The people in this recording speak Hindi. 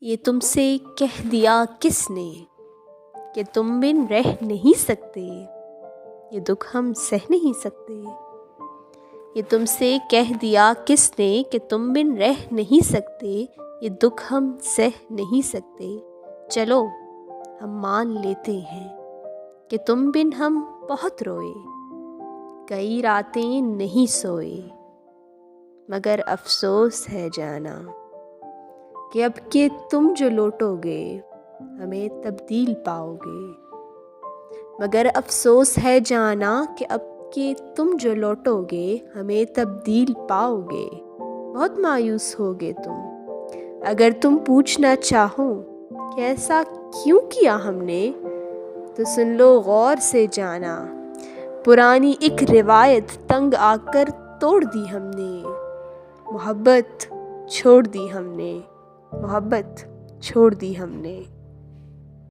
ये तुमसे कह दिया किसने कि तुम बिन रह नहीं सकते, ये दुख हम सह नहीं सकते। ये तुमसे कह दिया किसने कि तुम बिन रह नहीं सकते, ये दुख हम सह नहीं सकते। चलो हम मान लेते हैं कि तुम बिन हम बहुत रोए, कई रातें नहीं सोए, मगर अफसोस है जाना कि अब के तुम जो लौटोगे हमें तब्दील पाओगे। मगर अफसोस है जाना कि अब के तुम जो लौटोगे हमें तब्दील पाओगे। बहुत मायूस होगे तुम अगर तुम पूछना चाहो कि ऐसा क्यों किया हमने, तो सुन लो गौर से जाना, पुरानी एक रिवायत तंग आकर तोड़ दी हमने। मोहब्बत छोड़ दी हमने, मोहब्बत छोड़ दी हमने।